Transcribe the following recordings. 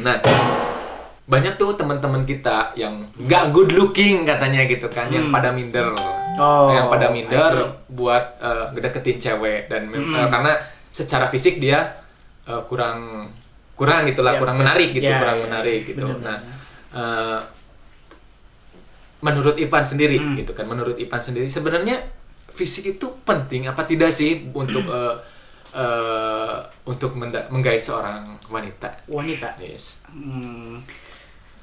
Nah, banyak tuh teman-teman kita yang nggak good looking katanya gitu kan, yang pada minder, yang pada minder buat ngedeketin cewek dan karena secara fisik dia kurang gitulah, kurang menarik gitu, menarik gitu. Bener. Nah, menurut Ipan sendiri gitu kan, menurut Ipan sendiri sebenarnya fisik itu penting apa tidak sih untuk menggait seorang wanita? Yes.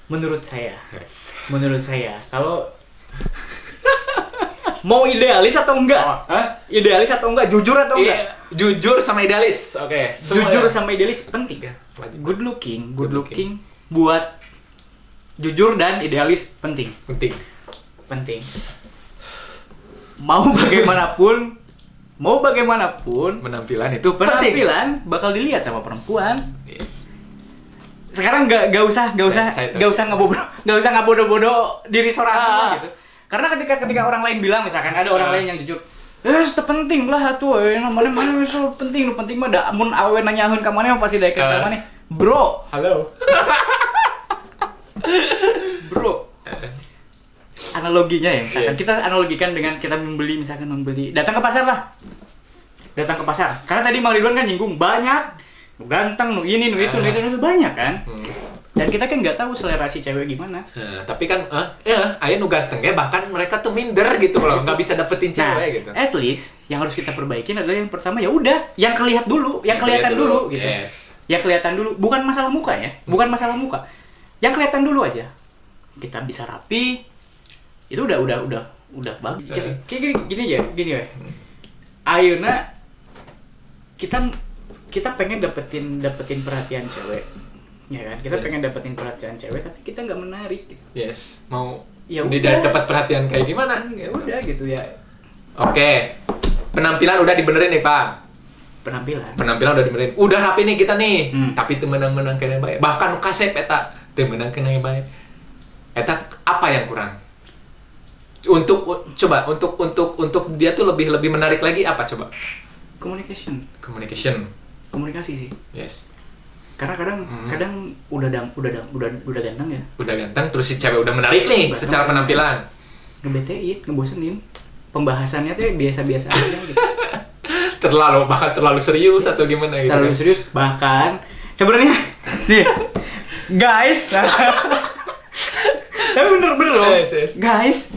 Menurut saya, kalau mau idealis atau enggak? Idealis atau enggak? Jujur atau enggak? Jujur sama idealis. Oke. Jujur sama idealis penting ya. Good looking buat jujur dan idealis penting. Mau bagaimanapun penampilan itu penting. Penampilan bakal dilihat sama perempuan. Yes. Sekarang nggak usah ngabodo-bodo diri seorang gitu. Karena ketika orang lain bilang, misalkan ada orang lain yang jujur, itu penting lah tuh, mana itu penting mah da mun awe nanyaeun ka maneh pasti daek ka maneh. Bro, halo. Bro. Analoginya ya, misalkan kita analogikan dengan kita membeli datang ke pasar. Karena tadi Mang Ridwan kan nyinggung banyak ganteng, ini itu banyak kan. Dan kita kan nggak tahu selera si cewek gimana. Tapi kan aya nu ganteng ya, bahkan mereka tuh minder gitu loh, nggak bisa dapetin cewek gitu. At least yang harus kita perbaikin adalah yang pertama ya udah, yang kelihatan dulu gitu. Yes. Yang kelihatan dulu, bukan masalah muka ya, Yang kelihatan dulu aja. Kita bisa rapi, itu udah bagus. Kayak gini ya. Ayeuna kita pengen dapetin perhatian cewek, ya kan? Kita pengen dapetin perhatian cewek, tapi kita nggak menarik. Gitu. Yes, mau ya dapat perhatian kayak gimana? Ya udah gitu ya. Oke, penampilan udah dibenerin nih Pak. Penampilan udah dibenerin, udah rapi nih kita nih. Tapi teu meunang kena bae. Bahkan kasep eta teu meunang kena bae. Eta apa yang kurang? Untuk dia tuh lebih menarik lagi apa coba? Komunikasi sih. Yes. Karena kadang udah ganteng ya. Udah ganteng terus si cewek udah menarik nih secara penampilan. Ngebetein, ngebosenin. Pembahasannya tuh biasa-biasa aja gitu. terlalu serius atau gimana gitu. Terlalu serius bahkan sebenarnya nih guys. Tapi bener loh. Yes. Guys,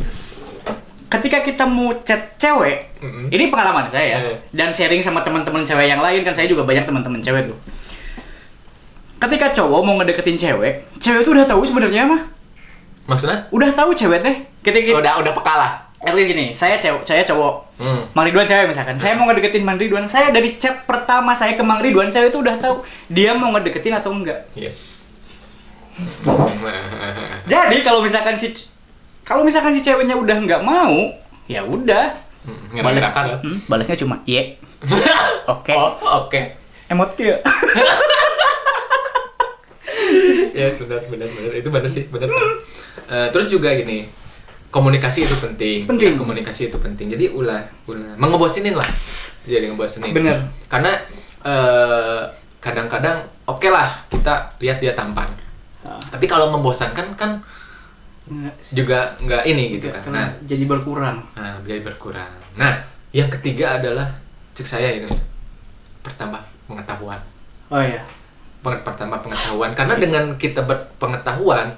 ketika kita mau chat cewek, ini pengalaman saya dan sharing sama teman-teman cewek yang lain, kan saya juga banyak teman-teman cewek tuh. Ketika cowok mau ngedeketin cewek tuh udah tahu sebenarnya mah. Maksudnya? Udah tahu cewek teh. Ketika udah peka lah. At least gini, saya cowok. Mang Ridwan cewek misalkan. Saya mau ngedeketin Mang Ridwan, saya dari chat pertama saya ke Mang Ridwan, cewek itu udah tahu dia mau ngedeketin atau enggak. Yes. Jadi kalau misalkan si ceweknya udah nggak mau, ya udah. Balasnya cuma iya. Oke. Oke. Emot ya. Yes, benar. Itu benar sih, benar. Terus juga gini, komunikasi itu penting. Ya, komunikasi itu penting. Jadi ulah mengebosinin lah. Jadi ngebosinin. Bener. Karena kadang-kadang oke lah kita lihat dia tampan. Tapi kalau membosankan kan juga nggak ini gitu kan. Nah, jadi berkurang. Nah, yang ketiga adalah cek saya ini pertambah pengetahuan. Oh iya. Pertambah pengetahuan, karena dengan kita berpengetahuan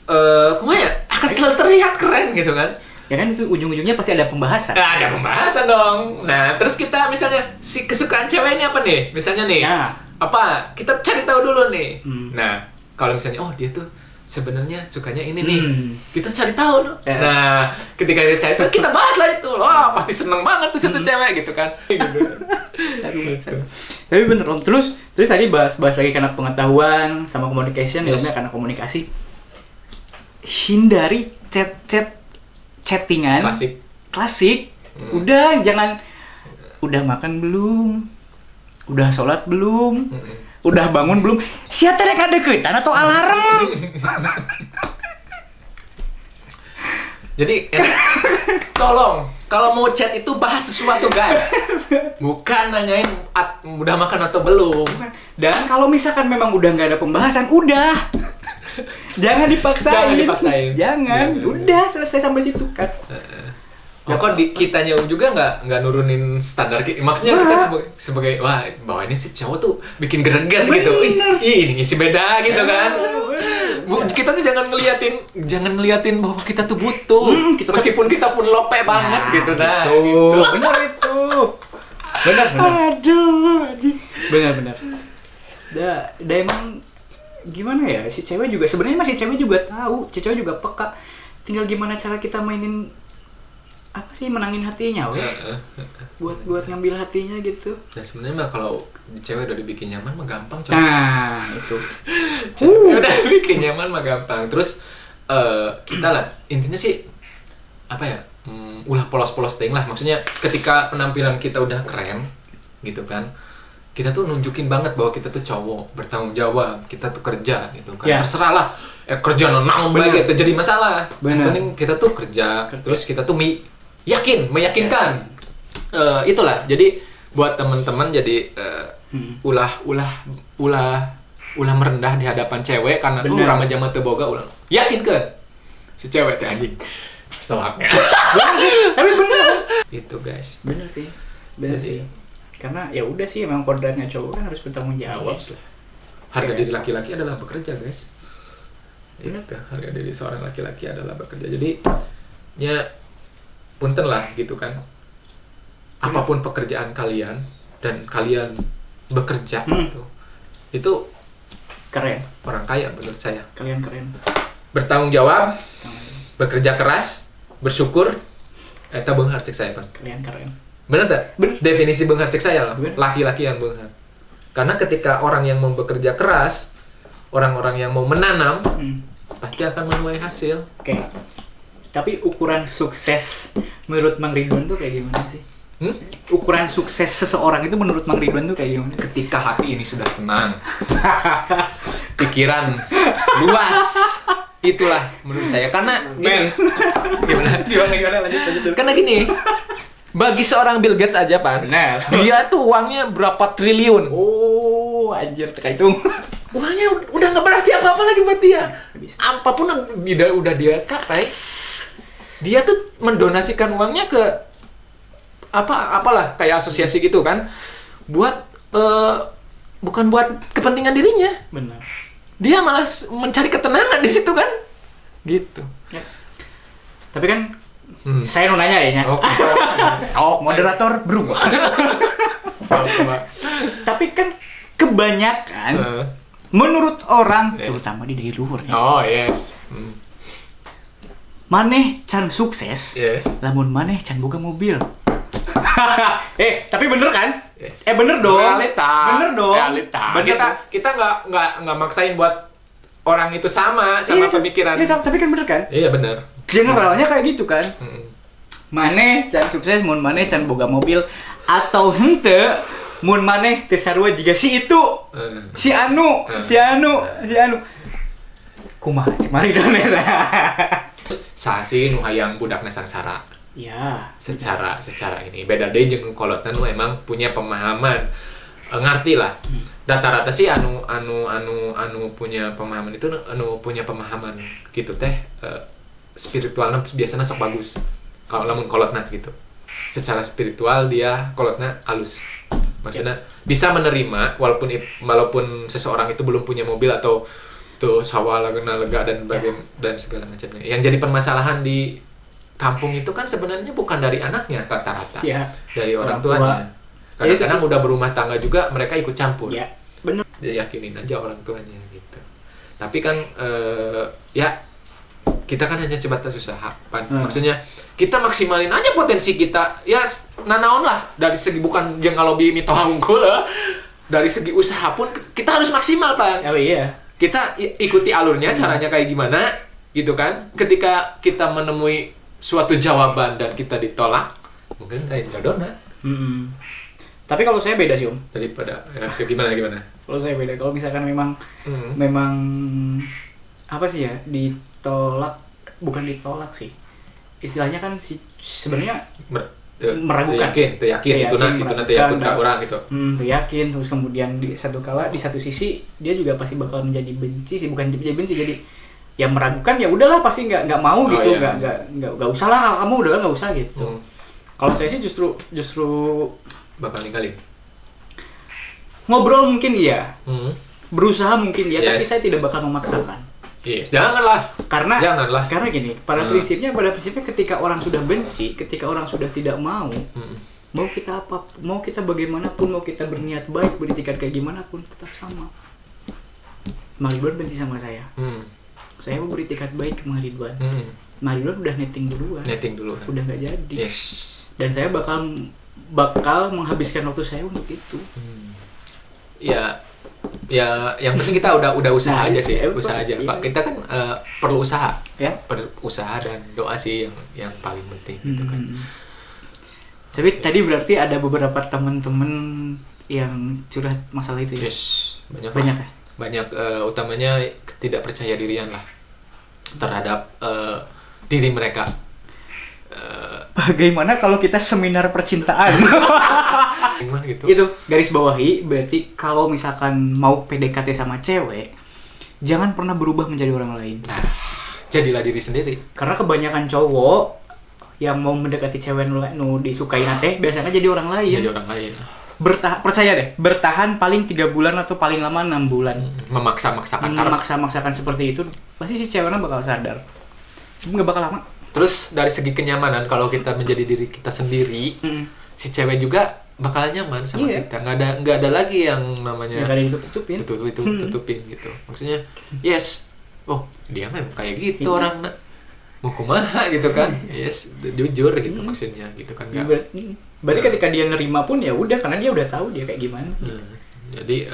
akan selalu terlihat keren gitu kan. Ya kan itu ujung-ujungnya pasti ada pembahasan. Ada pembahasan dong. Nah, terus kita misalnya si kesukaan ceweknya apa nih? Misalnya nih. Apa? Kita cari tahu dulu nih. Nah, kalau misalnya dia tuh sebenarnya sukanya ini nih. Kita cari tahu loh. Nah, ketika kita cari tahu, kita bahas lah itu. Wah, pasti seneng banget tuh satu cewek gitu kan. Tapi bener Om. Terus tadi bahas lagi karena pengetahuan sama communication, karena komunikasi. Hindari chattingan klasik. Udah jangan udah makan belum? Udah sholat belum? Udah bangun belum? Sia teh rek ngadeukeutan atau alarm? Jadi tolong kalau mau chat itu bahas sesuatu guys, bukan nanyain udah makan atau belum. Dan kalau misalkan memang udah nggak ada pembahasan, udah jangan dipaksain. Jangan. Udah selesai sampai situ kan. Ya kok kitanya juga nggak nurunin standar kita. Maksudnya kita sebagai wah bahwa ini si cowok tuh bikin greget gitu. Ih ini ngisi beda gitu kan. Kita tuh jangan ngeliatin bahwa kita tuh butuh. Meskipun kita pun lope banget gitu kan. Gitu. Benar itu. Benar. Aduh, benar. Da emang gimana ya, si cewek juga sebenarnya masih cewek juga tahu, si cewek juga peka. Tinggal gimana cara kita mainin apa sih, menangin hatinya, buat ngambil hatinya gitu. Nah sebenarnya mah kalau cewek udah dibikin nyaman mah gampang coba. Nah itu. Cewek udah dibikin nyaman mah gampang. Terus kita lah intinya sih apa ya, ulah polos-polos ting lah. Maksudnya ketika penampilan kita udah keren gitu kan, kita tuh nunjukin banget bahwa kita tuh cowok bertanggung jawab, kita tuh kerja gitu kan. Terserah lah kerja nonang baik itu jadi masalah. Yang penting kita tuh kerja. Terus kita tuh meyakinkan. Itulah. Jadi buat teman-teman jadi ulah merendah di hadapan cewek karena rama jama teu boga ulah. Yakinkeun si cewek teh anjing. Soalnya. Tapi bener. Itu guys. Bener sih. Karena ya udah sih emang kodratnya cowok kan harus bertanggung jawab. Harga diri laki-laki adalah bekerja, guys. Itu harga diri seorang laki-laki adalah bekerja. Jadi ya punten lah gitu kan. Apapun pekerjaan kalian dan kalian bekerja gitu. Itu keren. Orang kaya menurut saya. Kalian keren. Bertanggung jawab, bekerja keras, bersyukur. Eta beunghar cek saya, Pan. Kalian keren. Benar tak? Definisi beunghar cek saya lah. Laki-laki yang beunghar. Karena ketika orang yang mau bekerja keras, orang-orang yang mau menanam, pasti akan menuai hasil. Oke. Tapi ukuran sukses menurut Mang Ridwan tuh kayak gimana sih? Ukuran sukses seseorang itu menurut Mang Ridwan tuh kayak gimana? Ketika hati ini sudah tenang, pikiran luas, itulah menurut saya. Karena gini, gimana lanjut. Karena gini, bagi seorang Bill Gates aja, Pan, dia tuh uangnya berapa triliun. Oh, anjir, terhitung. Uangnya udah nggak berarti apa-apa lagi buat dia. Apapun yang udah dia capai, dia tuh mendonasikan uangnya ke apalah kayak asosiasi gitu kan, buat bukan buat kepentingan dirinya. Benar. Dia malah mencari ketenangan di situ kan, gitu. Ya. Tapi kan saya mau nanya ya, moderator berubah. Tapi kan kebanyakan menurut orang, terutama di daerah luhur ya. Oh yes. Maneh can sukses, lamun maneh can boga mobil. Tapi bener kan? Yes. Bener dong. Bener dong. Kita nggak maksain buat orang itu sama pemikiran. Iya, tapi kan bener kan? Iya bener. Generalnya kayak gitu kan. Maneh can sukses, mun maneh can boga mobil, atau henteu mun maneh teu sarua jiga si itu. Si anu. Kumaha cek mari dong eta. Sasi nu hayang budakna sangsara. Ya, secara ini beda deui jeung kolotna nu emang punya pemahaman, ngarti lah. Rata-rata sih anu punya pemahaman itu anu punya pemahaman gitu teh spiritualna biasanya sok bagus. Kalau lamun kolotna gitu. Secara spiritual dia kolotna halus. Maksudnya bisa menerima walaupun seseorang itu belum punya mobil atau tuh sawah lega dan segala macamnya. Yang jadi permasalahan di kampung itu kan sebenarnya bukan dari anaknya rata-rata, dari orang tuanya. Kadang-kadang udah berumah tangga juga mereka ikut campur. Ya, benar. Dia yakinin aja orang tuanya gitu. Tapi kan ya kita kan hanya sebatas usaha. Maksudnya kita maksimalin aja potensi kita. Ya nanaon lah dari segi bukan jeung ngalobi mitoha unggul dari segi usaha pun kita harus maksimal, Pan. Oh iya. Kita ikuti alurnya, caranya kayak gimana gitu kan. Ketika kita menemui suatu jawaban dan kita ditolak, mungkin kayak jodohnya. Tapi kalau saya beda sih, Om. Daripada gimana? Kalau saya beda, kalau misalkan memang apa sih ya, bukan ditolak sih. istilahnya kan sebenarnya meragukan. Tuh yakin itu nanti yakun ke orang gitu. Tuh yakin, terus kemudian di satu sisi dia juga pasti bakal menjadi benci sih, bukan jadi benci, jadi ya meragukan, ya udahlah pasti nggak mau gitu, nggak usah lah kamu, udah nggak usah gitu. Kalau saya sih justru bakal ninggalin. Ngobrol mungkin iya, berusaha mungkin iya, tapi saya tidak bakal memaksakan. Yes. Janganlah. Karena gini, pada prinsipnya ketika orang sudah benci, ketika orang sudah tidak mau mau kita bagaimanapun, mau kita berniat baik, beritikat kayak gimana pun tetap sama. Mang Ridwan benci sama saya. Saya mau beritikat baik ke Mang Ridwan. Mang Ridwan udah netting duluan. Udah nggak jadi. Yes. Dan saya bakal menghabiskan waktu saya untuk itu. Ya, yang penting kita udah usaha aja sih, usaha aja. Pak, kita kan perlu usaha, perlu usaha dan doa sih yang paling penting gitu kan. Tapi tadi berarti ada beberapa teman-teman yang curhat masalah itu ya? Yes, banyak ya? Banyak, utamanya ketidakpercaya dirian lah terhadap diri mereka. Bagaimana kalau kita seminar percintaan? Gimana gitu? Itu garis bawahi, berarti kalau misalkan mau PDKT sama cewek, jangan pernah berubah menjadi orang lain. Nah, jadilah diri sendiri. Karena kebanyakan cowok yang mau mendekati cewek nu disukai nate, biasanya jadi orang lain. Percaya deh, bertahan paling 3 bulan atau paling lama 6 bulan. Memaksa-maksakan seperti itu, pasti si ceweknya bakal sadar. Nggak bakal lama. Terus dari segi kenyamanan, kalau kita menjadi diri kita sendiri, si cewek juga bakal nyaman sama kita. Nggak ada lagi yang namanya nggak ada yang tutupin gitu. Maksudnya, yes, oh dia memang kayak gitu orang mau kumaha gitu kan, yes, jujur gitu maksudnya gitu kan. Berarti ketika dia nerima pun ya udah, karena dia udah tahu dia kayak gimana. Jadi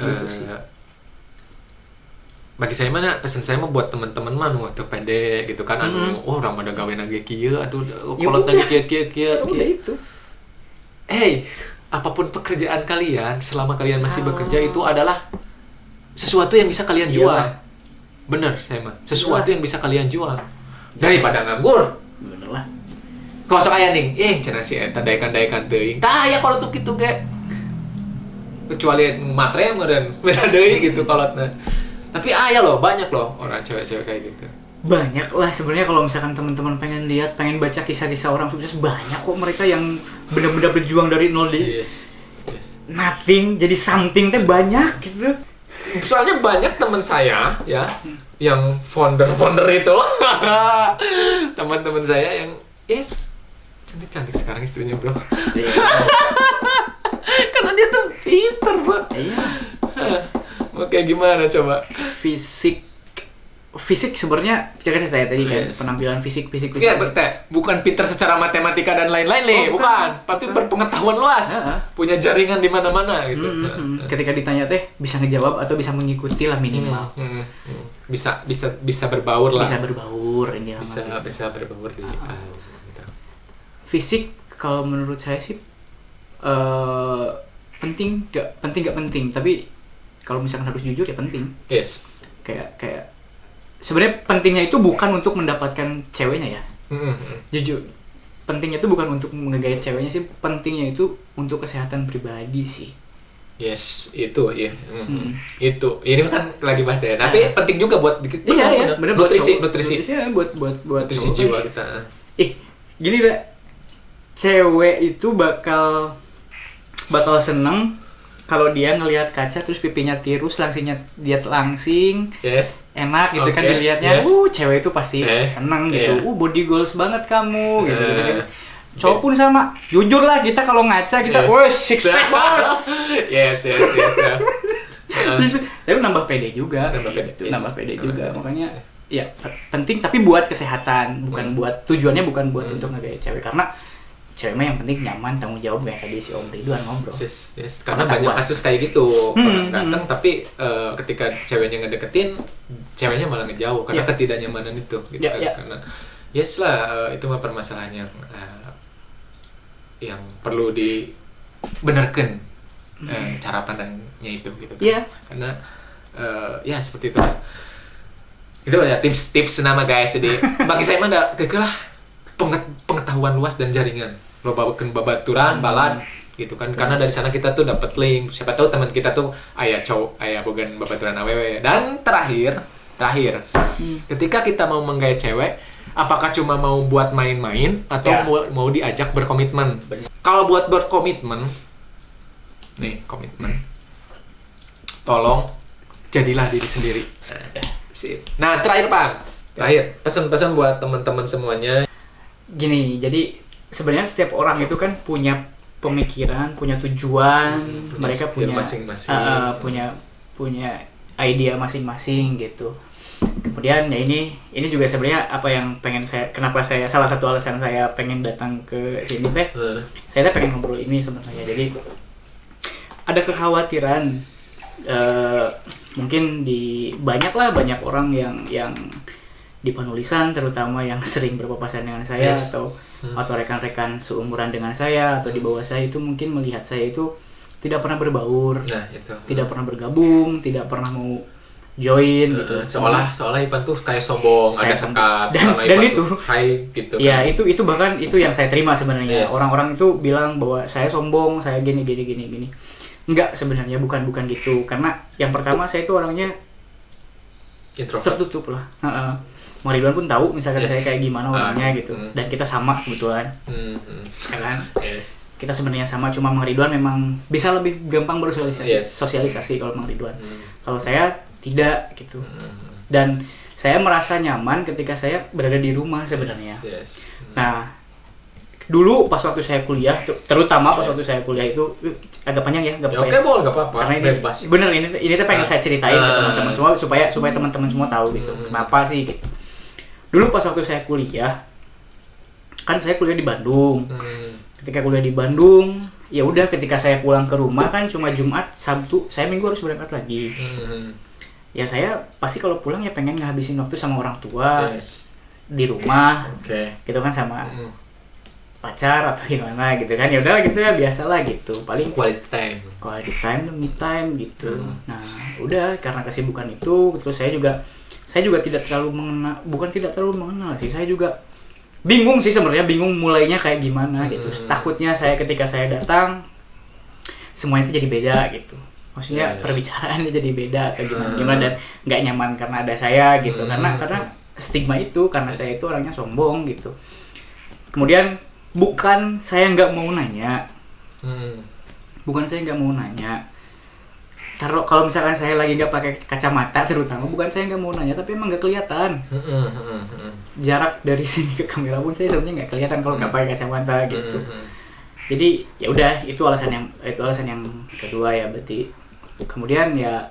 bagi saya mana pesan saya mau buat teman-teman mah waktu pede gitu kan, orang pada gawe nage kieu atuh kolot nage kieu itu. Hey, apapun pekerjaan kalian, selama kalian masih bekerja itu adalah sesuatu yang bisa kalian jual. Bener saya mah, sesuatu yang bisa kalian jual daripada nganggur. Bener lah. Kau sok aya ning, cenah si eta daekan-daekan teuing. Tah aya kolot kitu ge. Kecuali matre meureun beda deui gitu kolotna. Tapi banyak loh orang cewek-cewek kayak gitu. Banyak lah sebenarnya, kalau misalkan teman-teman pengen baca kisah-kisah orang sukses, banyak kok mereka yang benar-benar berjuang dari nol di nothing jadi something teh banyak gitu. Soalnya banyak teman saya ya yang founder itu. Teman-teman saya yang cantik-cantik sekarang istrinya, bro. Karena dia tuh pinter, Bro. Oke, gimana coba? Fisik sebenarnya saya tadi kan penampilan fisik. Iya, bukan pinter secara matematika dan lain-lain nih, bukan. Tapi berpengetahuan luas, punya jaringan di mana-mana gitu. Ketika ditanya bisa ngejawab atau bisa mengikuti lah minimal. Bisa berbaur lah. Bisa berbaur ini. Bisa berbaur di. Fisik kalau menurut saya sih penting nggak penting, tapi kalau misalkan harus jujur ya penting. Yes. Kayak sebenarnya pentingnya itu bukan untuk mendapatkan ceweknya ya. Jujur. Pentingnya itu bukan untuk ngegait ceweknya sih, pentingnya itu untuk kesehatan pribadi sih. Yes, itu ya. Itu. Ini kan lagi bahas ya. Tapi penting juga buat bener, nutrisi. Buat nutrisi jiwa kita. Gini dah. Cewek itu bakal seneng kalau dia ngelihat kaca terus pipinya tirus, langsingnya diet langsing, enak gitu kan dilihatnya. Cewek itu pasti seneng gitu. Body goals banget kamu gitu. Cowok pun sama. Jujur lah, kita kalau ngaca kita, six pack bos. Yes. Tapi nambah pede juga. Nambah pede juga. Makanya ya penting, tapi buat kesehatan, bukan buat tujuannya bukan buat untuk ngegait cewek, karena cewek mah yang penting nyaman, tanggung jawab, kayak tadi si Om Ridwan ngobrol. Yes. Karena banyak kasus kayak gitu, orang datang tapi ketika ceweknya ngedeketin, ceweknya malah ngejauh karena ketidaknyamanan itu, gitu kan. Karena itu mah permasalahan yang perlu dibenarkan cara pandangnya itu, gitu kan. Karena seperti itu. Itu ya tips nama guys. Jadi bagi saya mah kekeh lah pengetahuan luas dan jaringan. Lo babaturan, balan gitu kan. Karena dari sana kita tuh dapat link. Siapa tahu teman kita tuh aya cowok, aya bogan babaturan awewe. Dan terakhir, ketika kita mau menggait cewek, apakah cuma mau buat main-main atau mau diajak berkomitmen? Kalau buat berkomitmen, nih komitmen, tolong jadilah diri sendiri. Nah, terakhir Pak. Terakhir, pesan-pesan buat teman-teman semuanya. Gini, jadi sebenarnya setiap orang itu kan punya pemikiran, punya tujuan, mereka punya masing-masing. punya idea masing-masing gitu. Kemudian ya ini juga sebenarnya apa yang pengen kenapa salah satu alasan saya pengen datang ke sini teh. Saya pengen ngobrol ini sebenarnya. Jadi ada kekhawatiran mungkin banyak orang yang di penulisan, terutama yang sering berpapasan dengan saya atau rekan-rekan seumuran dengan saya atau di bawah saya itu mungkin melihat saya itu tidak pernah berbaur, tidak pernah bergabung, tidak pernah mau join gitu. Seolah Ipan tuh kayak sombong, ada sekat dan itu gitu. Ya kan? itu bahkan itu yang saya terima sebenarnya. Orang-orang itu bilang bahwa saya sombong, saya gini. Enggak, sebenarnya bukan gitu. Karena yang pertama saya itu orangnya tertutup lah. Mang Ridwan pun tahu misalkan saya kayak gimana orangnya gitu. Dan kita sama kebetulan. Ya kan? Kita sebenarnya sama, cuma Mang Ridwan memang bisa lebih gampang bersosialisasi kalau Mang Ridwan. Kalau saya tidak gitu. Dan saya merasa nyaman ketika saya berada di rumah sebenarnya. Nah, dulu pas waktu saya kuliah, terutama pas waktu saya kuliah itu agak panjang ya, Oke, boleh, enggak apa-apa. Karena ini tuh pengen saya ceritain ke teman-teman semua supaya teman-teman semua tahu gitu. Kenapa sih gitu. Dulu pas waktu saya kuliah, kan saya kuliah di Bandung. Ketika kuliah di Bandung, ya udah ketika saya pulang ke rumah kan cuma Jumat, Sabtu, saya Minggu harus berangkat lagi. Ya saya pasti kalau pulang ya pengen ngabisin waktu sama orang tua di rumah, gitu kan sama pacar atau gimana gitu kan. Ya udah gitu ya, biasalah gitu. Paling quality time, me time gitu. Nah, udah karena kesibukan itu, terus saya juga tidak terlalu mengenal sih. Saya juga bingung sih sebenarnya, bingung mulainya kayak gimana gitu. Takutnya saya ketika saya datang semuanya itu jadi beda gitu. Maksudnya perbicaraannya jadi beda atau gimana dan nggak nyaman karena ada saya gitu. Karena stigma itu, karena saya itu orangnya sombong gitu. Kemudian bukan saya nggak mau nanya. Kalau misalkan saya lagi nggak pakai kacamata terutama, bukan saya nggak mau nanya, tapi emang nggak kelihatan. Jarak dari sini ke kamera pun saya sebenarnya nggak kelihatan kalau nggak pakai kacamata gitu. Jadi ya udah, itu alasan yang kedua ya berarti. Kemudian ya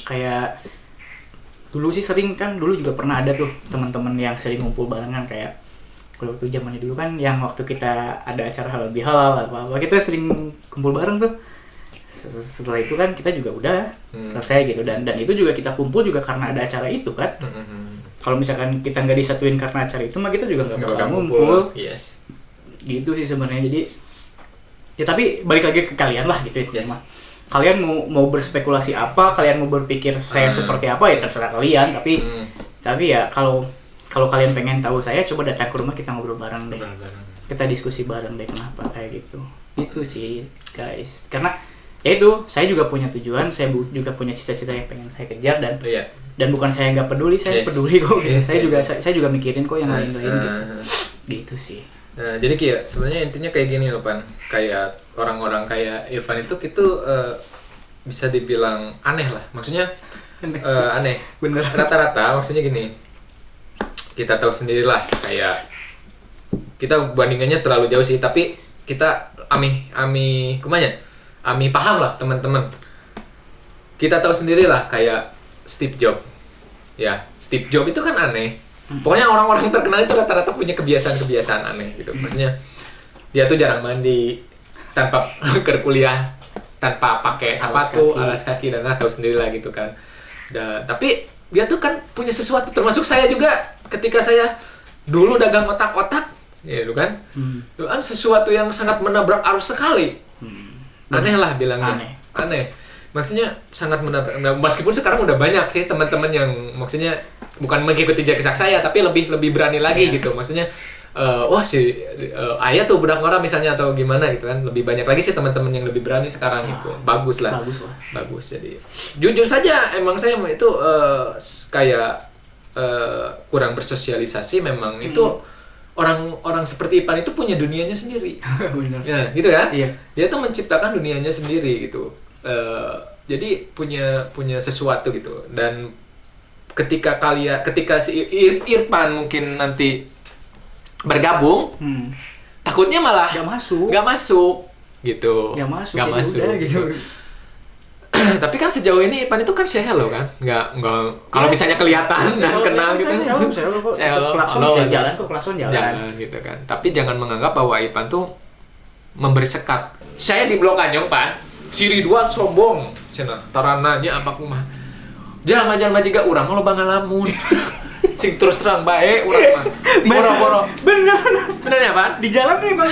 kayak dulu sih sering kan, dulu juga pernah ada tuh teman-teman yang sering ngumpul barengan kayak kalau waktu zamannya dulu kan, yang waktu kita ada acara halal bihalal apa kita sering kumpul bareng tuh. Setelah itu kan kita juga udah selesai gitu, dan itu juga kita kumpul juga karena ada acara itu kan. Kalau misalkan kita nggak disatuin karena acara itu mah kita juga nggak bakal ngumpul. Gitu sih sebenarnya. Jadi ya tapi balik lagi ke kalian lah gitu ya. Kalian mau berspekulasi apa, kalian mau berpikir saya seperti apa ya terserah kalian, tapi ya kalau kalian pengen tahu saya, coba datang ke rumah, kita ngobrol bareng deh. Kita diskusi bareng deh kenapa kayak gitu. Itu sih guys. Karena ya itu, saya juga punya tujuan, saya juga punya cita-cita yang pengen saya kejar, dan bukan saya nggak peduli, saya peduli kok gitu. Saya juga mikirin kok yang lain-lain gitu sih. Nah, jadi kayak sebenarnya intinya kayak gini loh Pan, kayak orang-orang kayak Irfan itu bisa dibilang aneh lah, maksudnya aneh. Bener. Rata-rata maksudnya gini, kita tahu sendirilah, kayak kita bandingannya terlalu jauh sih, tapi kita ami paham lah teman-teman. Kita tahu sendirilah kayak Steve Jobs. Ya, Steve Jobs itu kan aneh. Pokoknya orang-orang terkenal itu rata-rata punya kebiasaan-kebiasaan aneh gitu. Maksudnya dia tuh jarang mandi, tanpa kuliah, tanpa pakai sepatu, alas kaki, dan tahu sendirilah gitu kan. Tapi dia tuh kan punya sesuatu, termasuk saya juga ketika saya dulu dagang otak-otak, ya kan. Itu kan sesuatu yang sangat menabrak arus sekali. Aneh lah bilangnya. Aneh. Maksudnya sangat menabrak. Nah, meskipun sekarang udah banyak sih teman-teman yang maksudnya bukan mengikuti jejak saya, tapi lebih berani lagi gitu. Maksudnya wah si ayah tuh budak ngora misalnya atau gimana gitu kan, lebih banyak lagi sih teman-teman yang lebih berani sekarang gitu. Bagus lah. Jadi jujur saja emang saya itu kayak kurang bersosialisasi memang. Itu orang seperti Ipan itu punya dunianya sendiri. Benar. Ya, gitu kan? Iya. Dia tuh menciptakan dunianya sendiri gitu. Jadi punya sesuatu gitu. Dan ketika si Irfan mungkin nanti bergabung, takutnya malah Gak masuk gitu. Gak masuk Udah, gitu. Tapi kan sejauh ini Ipan itu kan say hello kan, nggak kalau misalnya kelihatan dan kenal gitu. Say hello, jalan kok, klakson jalan gitu kan. Tapi jangan menganggap bahwa Ipan tuh memberi sekat. Saya di Blok Anyong Pan, si Ridwan sombong, cenah tarananya apa kumah. Jalma juga urang mah loba ngalamun. Sing terus terang bae urang mah. Boro-boro. Bener ya, Pan? di jalan nih bang.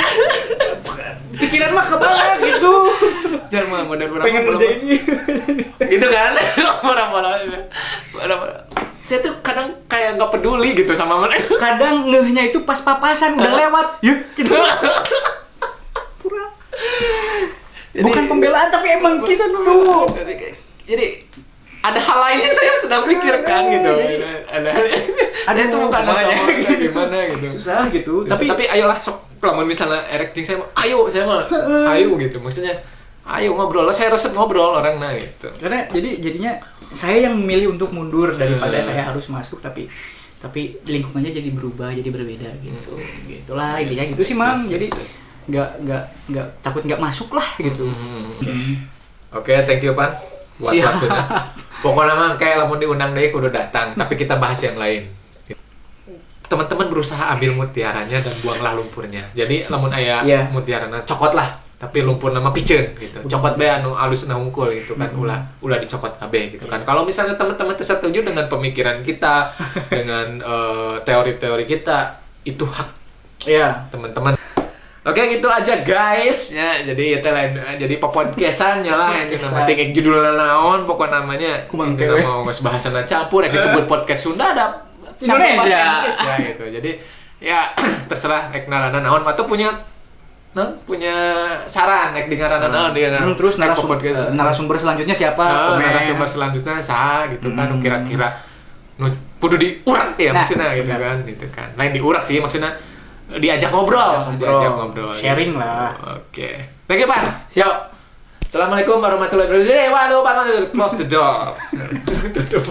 Pikiran mah kebalik gitu. Jalma model urang Pengen ngerjain ini. gitu kan. Boro-boro. Saya tuh kadang kayak nggak peduli gitu sama mereka. Kadang ngehnya itu pas papasan udah lewat. Yuk, gitu. Pura. Bukan pembelaan tapi emang gitu. Jadi ada hal lain yang saya sedang pikirkan gitu. Saya tuh bukan sama gimana gitu. Susah gitu. Tapi ayolah sok, lamun misalnya erek jeung saya mah ayo gitu. Maksudnya ayo ngobrol, saya resep ngobrol orang gitu. Karena jadinya saya yang memilih untuk mundur daripada saya harus masuk, tapi lingkungannya jadi berubah, jadi berbeda gitu. Gitulah intinya gitu sih, Mam. Jadi nggak takut nggak masuk lah gitu. Oke, thank you Pan buat waktunya. Pokoknya mah kayak lamun diundang deh kudu datang, tapi kita bahas yang lain. Teman-teman berusaha ambil mutiaranya dan buanglah lumpurnya. Jadi lamun aya mutiarana cokot lah, tapi lumpur nama piceun gitu. Cokot bae anu alus na hungkul gitu kan, ulah dicokot kabeh gitu kan. Kalau misalnya teman-teman setuju dengan pemikiran kita, dengan teori-teori kita, itu hak teman-teman. Oke, gitu aja guys ya. Jadi itu jadi podcastan nya lah yang penting judulnya naon pokok namanya. Kita mau bahasana campur disebut podcast Sunda ada campur bahasa Inggris ya gitu. Jadi ya terserah rek ngaranna naon atau punya saran rek dengaranna naon dia. Terus narasumber selanjutnya siapa? Narasumber selanjutnya saha gitu kan kira-kira kudu diurak ya maksudnya gitu kan. Lain diurak sih maksudnya diajak ngobrol, sharing lah. Oke. Thank you, Pak. Siap. Assalamualaikum warahmatullahi wabarakatuh. Waduh, Pak, close the door. Tutup.